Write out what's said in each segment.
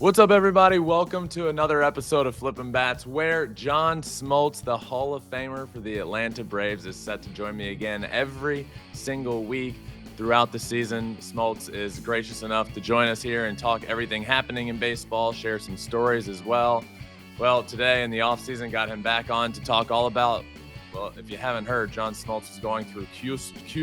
What's up, everybody? Welcome to another episode of Flippin' Bats, where John Smoltz, the Hall of Famer for the Atlanta Braves, is set to join me again every single week throughout the season. Smoltz is gracious enough to join us here and talk everything happening in baseball, share some stories as well. Well, today in the offseason, got him back on to talk all about, well, if you haven't heard, John Smoltz is going through Q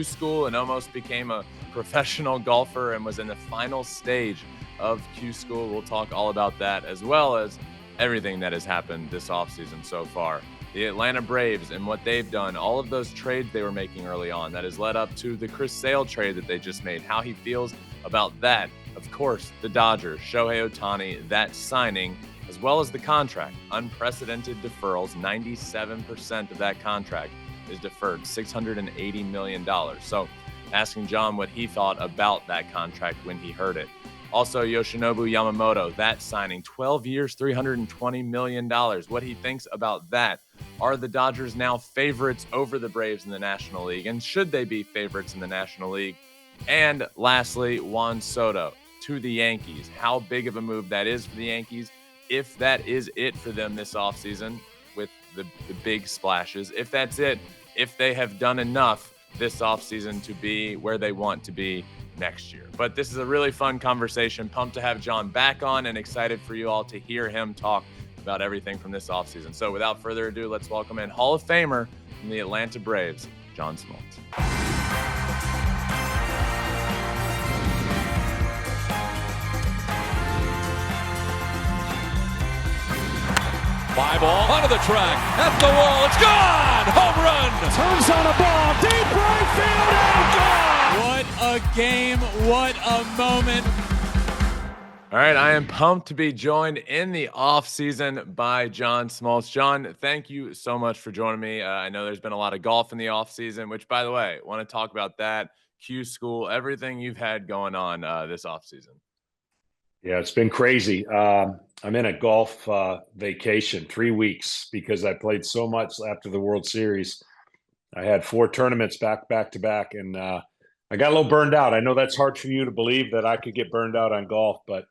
school and almost became a professional golfer and was in the final stage of Q School. We'll talk all about that, as well as everything that has happened this offseason so far. The Atlanta Braves and what they've done, all of those trades they were making early on that has led up to the Chris Sale trade that they just made, how he feels about that. Of course, the Dodgers, Shohei Ohtani, that signing, as well as the contract, unprecedented deferrals. 97% of that contract is deferred, $680 million. So asking John what he thought about that contract when he heard it. Also, Yoshinobu Yamamoto, that signing, 12 years, $320 million. What he thinks about that. Are the Dodgers now favorites over the Braves in the National League? And should they be favorites in the National League? And lastly, Juan Soto to the Yankees. How big of a move that is for the Yankees, if that is it for them this offseason with the big splashes. If that's it, if they have done enough this offseason to be where they want to be next year. But this is a really fun conversation. Pumped to have John back on and excited for you all to hear him talk about everything from this offseason. So without further ado, let's welcome in Hall of Famer from the Atlanta Braves, John Smoltz. Fly ball onto the track, at the wall, it's gone! Home run! Turns on a ball, deep right field, and gone! What a game, what a moment. All right, I am pumped to be joined in the offseason by John Smoltz. John, thank you so much for joining me. I know there's been a lot of golf in the offseason, which, by the way, want to talk about that, Q School, everything you've had going on this offseason. Yeah, it's been crazy. I'm in a golf vacation, 3 weeks, because I played so much after the World Series. I had 4 tournaments back to back, and I got a little burned out. I know that's hard for you to believe that I could get burned out on golf, but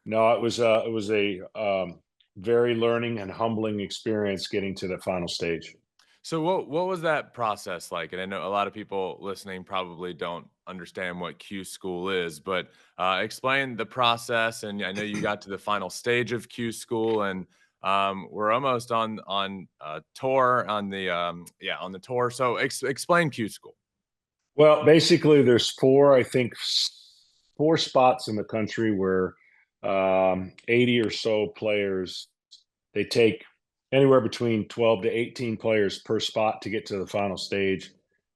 no, it was a very learning and humbling experience getting to the final stage. So what was that process like? And I know a lot of people listening probably don't understand what Q School is, but explain the process. And I know you got to the final stage of Q School, and we're almost on tour on the tour. So explain Q School. Well, basically, there's 4 spots in the country where 80 or so players. They take anywhere between 12 to 18 players per spot to get to the final stage.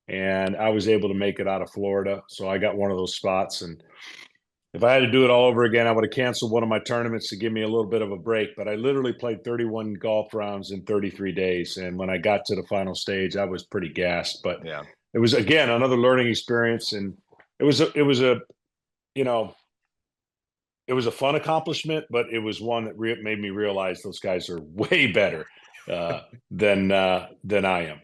And I was able to make it out of Florida. So I got one of those spots. And if I had to do it all over again, I would have canceled one of my tournaments to give me a little bit of a break. But I literally played 31 golf rounds in 33 days. And when I got to the final stage, I was pretty gassed. But yeah, it was, again, another learning experience. And it was a fun accomplishment, but it was one that made me realize those guys are way better than I am.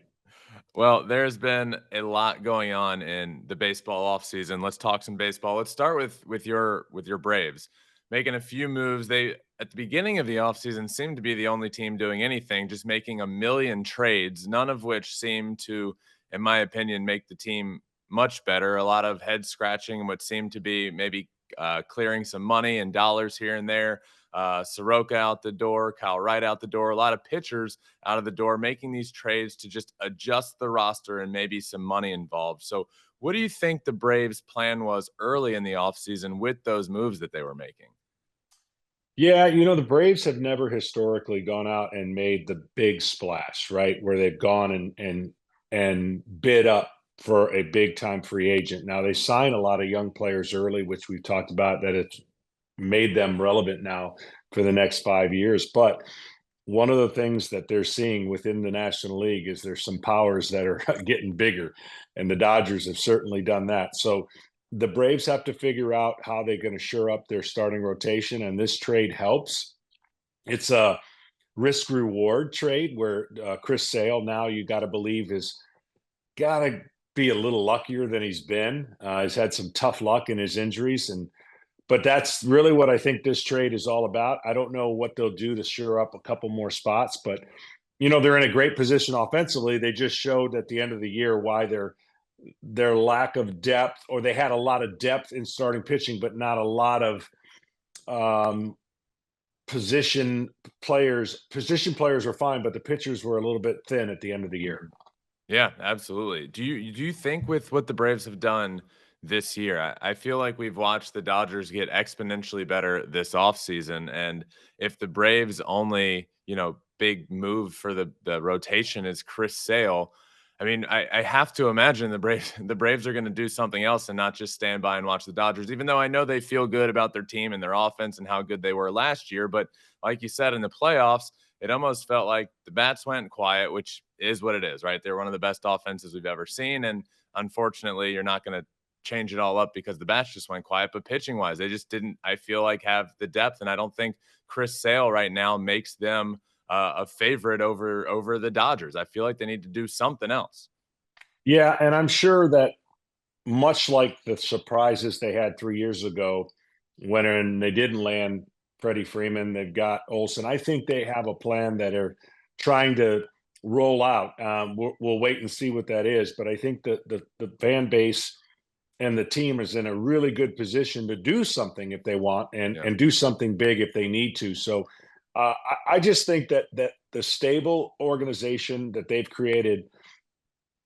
Well, there's been a lot going on in the baseball offseason. Let's talk some baseball. Let's start with your Braves making a few moves. They, at the beginning of the offseason, seemed to be the only team doing anything, just making a million trades, none of which seemed to, in my opinion, make the team much better. A lot of head scratching and what seemed to be maybe clearing some money and dollars here and there. Soroka out the door, Kyle Wright out the door, a lot of pitchers out of the door, making these trades to just adjust the roster and maybe some money involved. So what do you think the Braves' plan was early in the offseason with those moves that they were making? Yeah, the Braves have never historically gone out and made the big splash, right? Where they've gone and bid up for a big time free agent. Now they sign a lot of young players early, which we've talked about, that it's made them relevant now for the next 5 years. But one of the things that they're seeing within the National League is there's some powers that are getting bigger, and the Dodgers have certainly done that. So the Braves have to figure out how they're going to shore up their starting rotation, and this trade helps. It's a risk reward trade where Chris Sale, now you got to believe, is got to be a little luckier than he's been. He's had some tough luck in his injuries, but that's really what I think this trade is all about. I don't know what they'll do to shore up a couple more spots, but they're in a great position offensively. They just showed at the end of the year why their lack of depth, or they had a lot of depth in starting pitching, but not a lot of position players. Position players were fine, but the pitchers were a little bit thin at the end of the year. Yeah, absolutely. Do you think with what the Braves have done this year, I feel like we've watched the Dodgers get exponentially better this offseason. And if the Braves only, big move for the rotation is Chris Sale, I mean, I have to imagine the Braves the Braves are going to do something else and not just stand by and watch the Dodgers, even though I know they feel good about their team and their offense and how good they were last year. But like you said, in the playoffs, it almost felt like the bats went quiet, which is what it is, right? They're one of the best offenses we've ever seen. And unfortunately, you're not going to change it all up because the bats just went quiet. But pitching wise, they just didn't, I feel like, have the depth. And I don't think Chris Sale right now makes them a favorite over the Dodgers. I feel like they need to do something else. Yeah, and I'm sure that much like the surprises they had 3 years ago when they didn't land Freddie Freeman, they've got Olson. I think they have a plan that are trying to roll out. We'll wait and see what that is, but I think that the fan base and the team is in a really good position to do something if they want, and do something big if they need to. So I just think that the stable organization that they've created,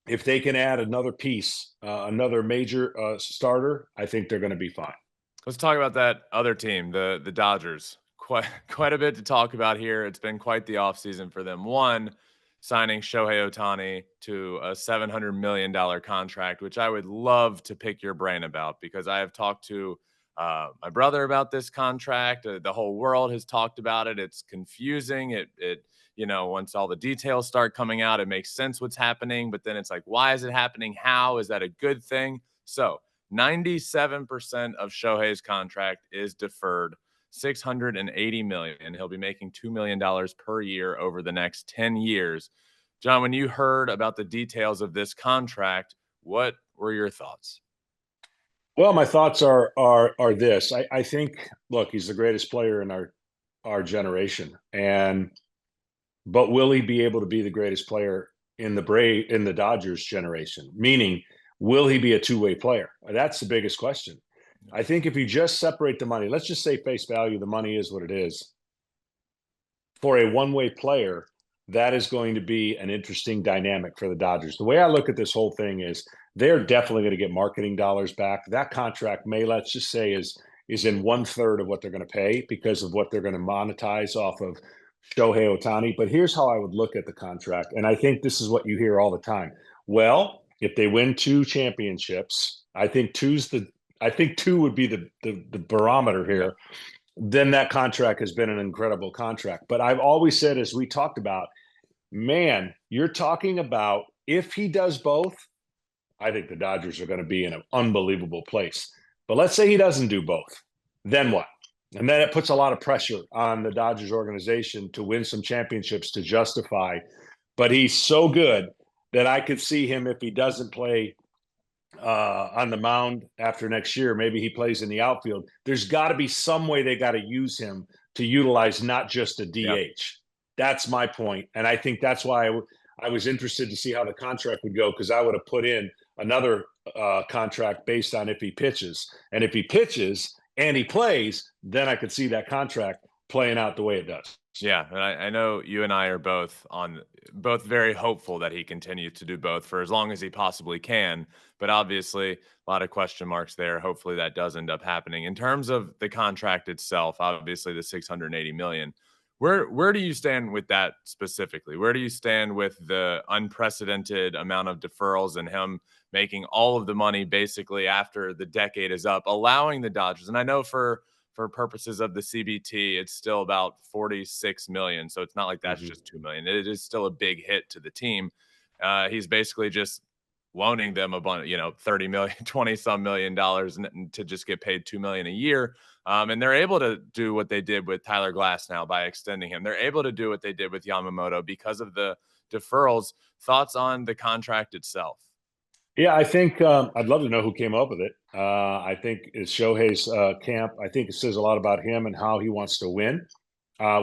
if they can add another piece, another major starter, I think they're going to be fine. Let's talk about that other team, the Dodgers. Quite a bit to talk about here. It's been quite the offseason for them. One, signing Shohei Ohtani to a $700 million contract, which I would love to pick your brain about, because I have talked to my brother about this contract. The whole world has talked about it. It's confusing. It once all the details start coming out, it makes sense what's happening. But then it's like, why is it happening? How is that a good thing? So 97% of Shohei's contract is deferred, $680 million. He'll be making $2 million per year over the next 10 years. John, when you heard about the details of this contract, what were your thoughts? Well, my thoughts are this. I think, look, he's the greatest player in our generation, but will he be able to be the greatest player in the Dodgers generation? Meaning, will he be a two-way player? That's the biggest question. I think if you just separate the money, let's just say face value, the money is what it is. For a one-way player, that is going to be an interesting dynamic for the Dodgers. The way I look at this whole thing is they're definitely going to get marketing dollars back. That contract let's just say, is in 1/3 of what they're going to pay because of what they're going to monetize off of Shohei Ohtani. But here's how I would look at the contract, and I think this is what you hear all the time. Well, if they win 2 championships, I think two would be the barometer here. Then that contract has been an incredible contract. But I've always said, as we talked about, man, you're talking about if he does both, I think the Dodgers are going to be in an unbelievable place. But let's say he doesn't do both. Then what? And then it puts a lot of pressure on the Dodgers organization to win some championships to justify. But he's so good that I could see him, if he doesn't play on the mound after next year, maybe he plays in the outfield. There's got to be some way they got to use him to utilize not just a DH. Yep. That's my point. And I think that's why I was interested to see how the contract would go, because I would have put in another contract based on if he pitches. And if he pitches and he plays, then I could see that contract playing out the way it does. Yeah, and I know you and I are both very hopeful that he continues to do both for as long as he possibly can. But obviously, a lot of question marks there. Hopefully, that does end up happening. In terms of the contract itself, obviously the $680 million. Where do you stand with that specifically? Where do you stand with the unprecedented amount of deferrals and him making all of the money basically after the decade is up, allowing the Dodgers? And I know for purposes of the CBT, it's still about $46 million. So it's not like that's just $2 million. It is still a big hit to the team. He's basically just loaning them a bunch, $30 million, 20 some million dollars to just get paid $2 million a year. And they're able to do what they did with Tyler Glass now by extending him. They're able to do what they did with Yamamoto because of the deferrals. Thoughts on the contract itself? Yeah, I think I'd love to know who came up with it. I think it's Shohei's camp. I think it says a lot about him and how he wants to win.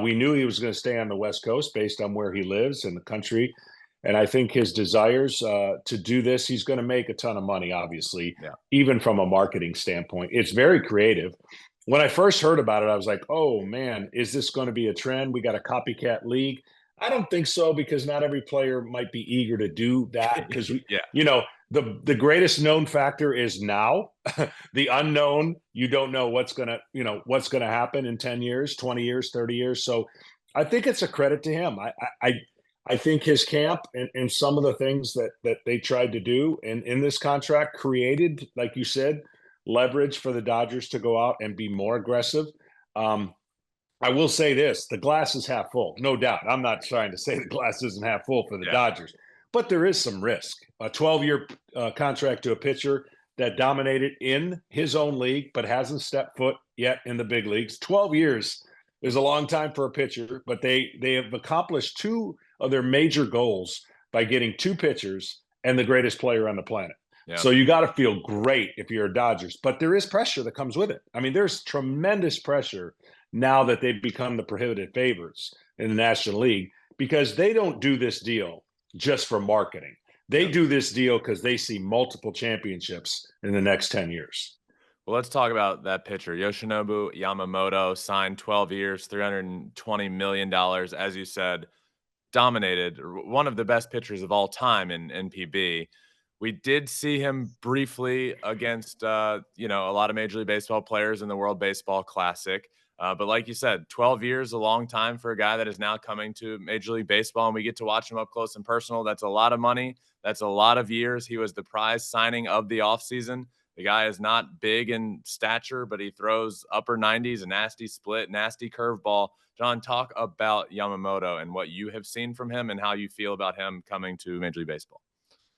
We knew he was going to stay on the West Coast based on where he lives in the country. And I think his desires to do this, he's going to make a ton of money, obviously, Yeah. even from a marketing standpoint. It's very creative. When I first heard about it, I was like, oh man, is this going to be a trend? We got a copycat league. I don't think so because not every player might be eager to do that because Yeah. the greatest known factor is now. The unknown, you don't know what's gonna happen in 10 years, 20 years, 30 years. So I think it's a credit to him. I think his camp and some of the things that they tried to do in this contract created, like you said, leverage for the Dodgers to go out and be more aggressive. Um, I will say this: the glass is half full, no doubt. I'm not trying to say the glass isn't half full for the Dodgers, but there is some risk. A 12-year contract to a pitcher that dominated in his own league, but hasn't stepped foot yet in the big leagues. 12 years is a long time for a pitcher, but they have accomplished two of their major goals by getting two pitchers and the greatest player on the planet. Yeah. So you got to feel great if you're a Dodgers, but there is pressure that comes with it. I mean, there's tremendous pressure now that they've become the prohibitive favorites in the National League because they don't do this deal just for marketing. They do this deal because they see multiple championships in the next 10 years. Well, let's talk about that pitcher. Yoshinobu Yamamoto signed 12 years, $320 million, as you said, dominated, one of the best pitchers of all time in NPB. We did see him briefly against, a lot of Major League Baseball players in the World Baseball Classic. But like you said, 12 years, a long time for a guy that is now coming to Major League Baseball, and we get to watch him up close and personal. That's a lot of money. That's a lot of years. He was the prize signing of the offseason. The guy is not big in stature, but he throws upper 90s, a nasty split, nasty curveball. John, talk about Yamamoto and what you have seen from him and how you feel about him coming to Major League Baseball.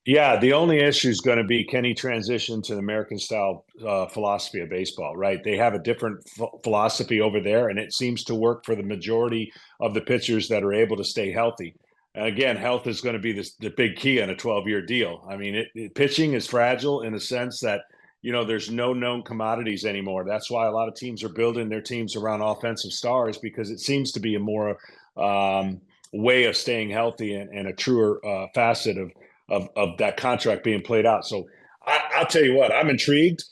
Yeah, the only issue is going to be can he transition to the American style philosophy of baseball, right? They have a different philosophy over there, and it seems to work for the majority of the pitchers that are able to stay healthy. And again, health is going to be the big key on a 12-year deal. I mean, pitching is fragile in the sense that, there's no known commodities anymore. That's why a lot of teams are building their teams around offensive stars because it seems to be a more way of staying healthy and a truer facet of that contract being played out. So I'll tell you what, I'm intrigued.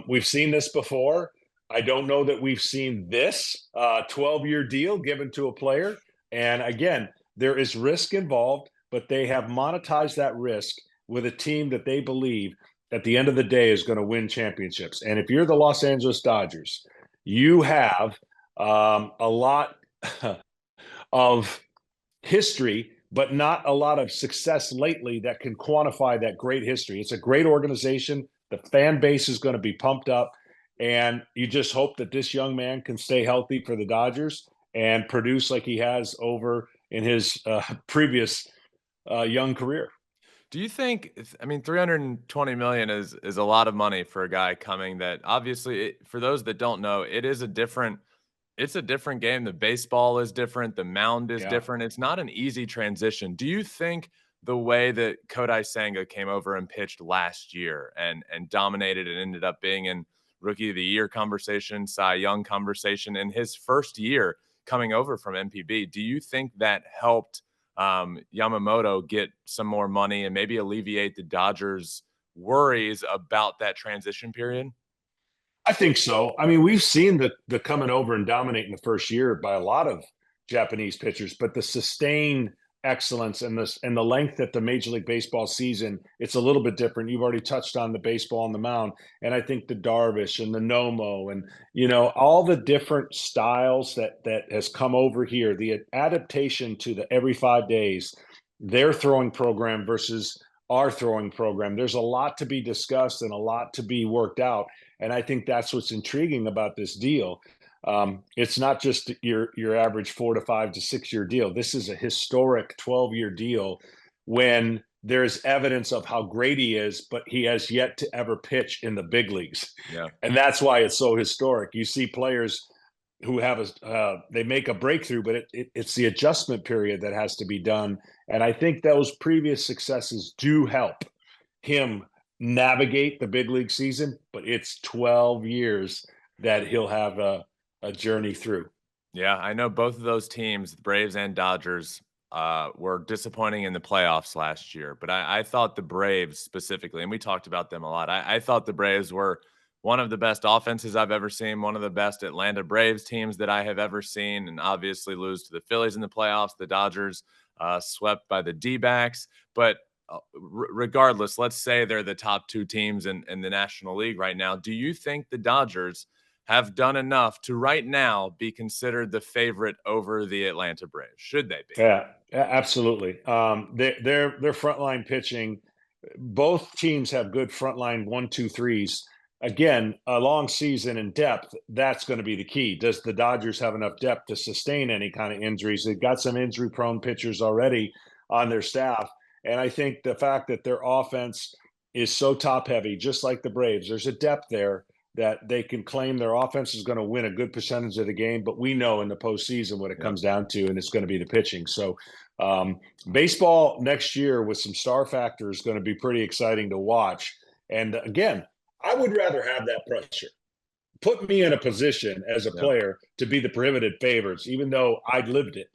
We've seen this before. I don't know that we've seen this 12-year deal given to a player. And again, there is risk involved, but they have monetized that risk with a team that they believe at the end of the day is going to win championships. And if you're the Los Angeles Dodgers, you have a lot of history, but not a lot of success lately that can quantify that great history. It's a great organization. The fan base is going to be pumped up. And you just hope that this young man can stay healthy for the Dodgers and produce like he has over in his previous young career. Do you think, I mean, 320 million is a lot of money for a guy coming that obviously, for those that don't know, it's a different game. The baseball is different. The mound is different. It's not an easy transition. Do you think the way that Kodai Senga came over and pitched last year and dominated and ended up being in Rookie of the Year conversation, Cy Young conversation in his first year coming over from NPB, do you think that helped Yamamoto get some more money and maybe alleviate the Dodgers' worries about that transition period? I think so. I mean, we've seen the coming over and dominating the first year by a lot of Japanese pitchers, but the sustained excellence and the length that the Major League Baseball season, it's a little bit different. You've already touched on the baseball on the mound, and I think the Darvish and the Nomo and all the different styles that has come over here, the adaptation to the every 5 days, their throwing program versus our throwing program. There's a lot to be discussed and a lot to be worked out. And I think that's what's intriguing about this deal. It's not just your average 4 to 5 to 6 year deal. This is a historic 12-year deal when there's evidence of how great he is, but he has yet to ever pitch in the big leagues. Yeah. And that's why it's so historic. You see players who have they make a breakthrough, but it's the adjustment period that has to be done. And I think those previous successes do help. him navigate the big league season, but it's 12 years that he'll have a journey through. Yeah, I know both of those teams, the Braves and Dodgers, were disappointing in the playoffs last year. But I thought the Braves specifically, and we talked about them a lot, I thought the Braves were one of the best offenses I've ever seen, one of the best Atlanta Braves teams that I have ever seen, and obviously lose to the Phillies in the playoffs. The Dodgers swept by the D-backs. But regardless, let's say they're the top two teams in the National League right now. Do you think the Dodgers have done enough to right now be considered the favorite over the Atlanta Braves? Should they be? Yeah, absolutely. Their frontline pitching, both teams have good frontline 1-2-3s. Again, a long season in depth, that's going to be the key. Does the Dodgers have enough depth to sustain any kind of injuries? They've got some injury-prone pitchers already on their staff. And I think the fact that their offense is so top-heavy, just like the Braves, there's a depth there that they can claim their offense is going to win a good percentage of the game. But we know in the postseason what it comes down to, and it's going to be the pitching. So baseball next year with some star factor is going to be pretty exciting to watch. And again, I would rather have that pressure. Put me in a position as a player to be the prohibited favorites, even though I lived it.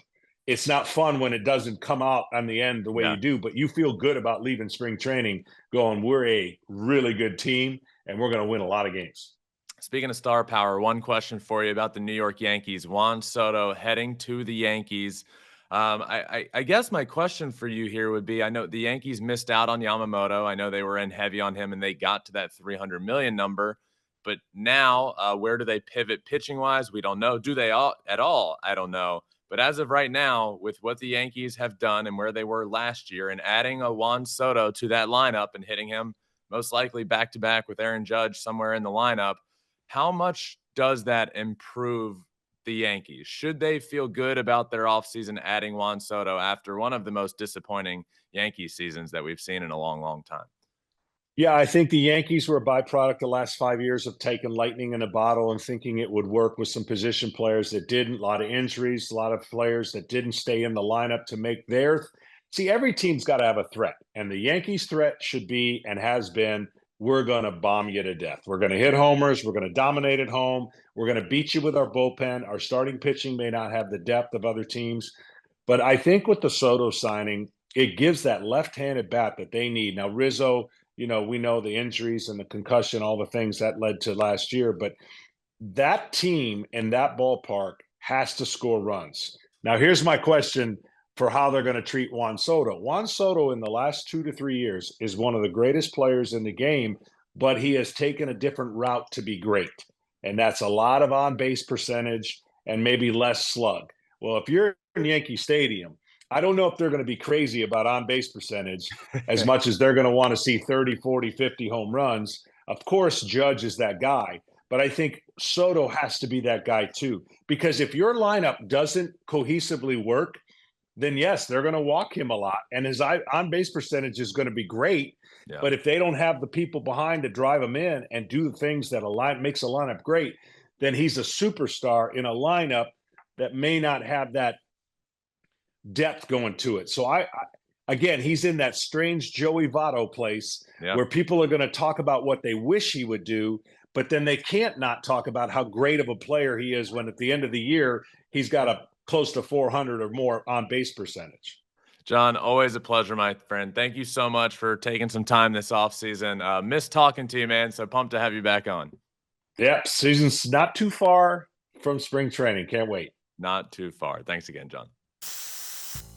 It's not fun when it doesn't come out on the end the way you do, but you feel good about leaving spring training going, we're a really good team and we're going to win a lot of games. Speaking of star power, one question for you about the New York Yankees. Juan Soto heading to the Yankees. I guess my question for you here would be, I know the Yankees missed out on Yamamoto. I know they were in heavy on him and they got to that $300 million number. But now, where do they pivot pitching-wise? We don't know. Do they at all? I don't know. But as of right now, with what the Yankees have done and where they were last year and adding a Juan Soto to that lineup and hitting him most likely back-to-back with Aaron Judge somewhere in the lineup, how much does that improve the Yankees? Should they feel good about their offseason adding Juan Soto after one of the most disappointing Yankee seasons that we've seen in a long, long time? Yeah, I think the Yankees were a byproduct the last 5 years of taking lightning in a bottle and thinking it would work with some position players that didn't. A lot of injuries, a lot of players that didn't stay in the lineup to make their – see, every team's got to have a threat. And the Yankees' threat should be and has been, we're going to bomb you to death. We're going to hit homers. We're going to dominate at home. We're going to beat you with our bullpen. Our starting pitching may not have the depth of other teams. But I think with the Soto signing, it gives that left-handed bat that they need. Now, Rizzo – we know the injuries and the concussion, all the things that led to last year, but that team in that ballpark has to score runs. Now, here's my question for how they're going to treat Juan Soto. Juan Soto in the last 2 to 3 years is one of the greatest players in the game, but he has taken a different route to be great. And that's a lot of on-base percentage and maybe less slug. Well, if you're in Yankee Stadium, I don't know if they're going to be crazy about on-base percentage as much as they're going to want to see 30, 40, 50 home runs. Of course, Judge is that guy, but I think Soto has to be that guy too. Because if your lineup doesn't cohesively work, then yes, they're going to walk him a lot. And his on-base percentage is going to be great. Yeah. But if they don't have the people behind to drive him in and do the things that makes a lineup great, then he's a superstar in a lineup that may not have that depth going to it. So again, he's in that strange Joey Votto place where people are going to talk about what they wish he would do, but then they can't not talk about how great of a player he is when at the end of the year, he's got a close to 400 or more on base percentage. John, always a pleasure, my friend. Thank you so much for taking some time this offseason. Missed talking to you, man. So pumped to have you back on. Yep. Season's not too far from spring training. Can't wait. Not too far. Thanks again, John.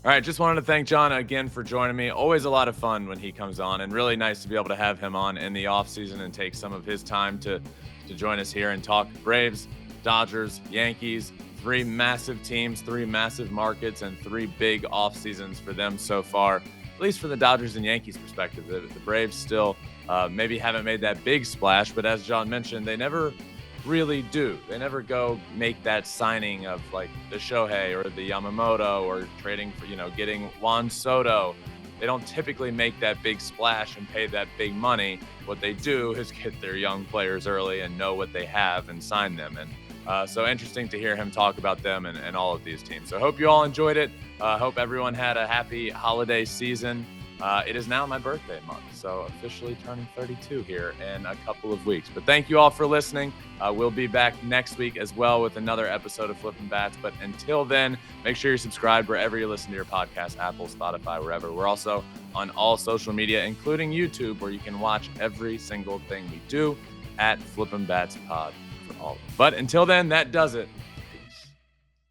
All right, just wanted to thank John again for joining me. Always a lot of fun when he comes on, and really nice to be able to have him on in the offseason and take some of his time to join us here and talk Braves, Dodgers, Yankees, 3 massive teams, 3 massive markets, and 3 big off seasons for them so far, at least from the Dodgers and Yankees perspective. The Braves still maybe haven't made that big splash, but as John mentioned, they never really do. They never go make that signing of like the Shohei or the Yamamoto or trading for, getting Juan Soto. They don't typically make that big splash and pay that big money. What they do is get their young players early and know what they have and sign them. And so interesting to hear him talk about them and all of these teams. So I hope you all enjoyed it. I hope everyone had a happy holiday season. It is now my birthday month, so officially turning 32 here in a couple of weeks. But thank you all for listening. We'll be back next week as well with another episode of Flippin' Bats. But until then, make sure you're subscribed wherever you listen to your podcast, Apple, Spotify, wherever. We're also on all social media, including YouTube, where you can watch every single thing we do at Flippin' Bats Pod for all. But until then, that does it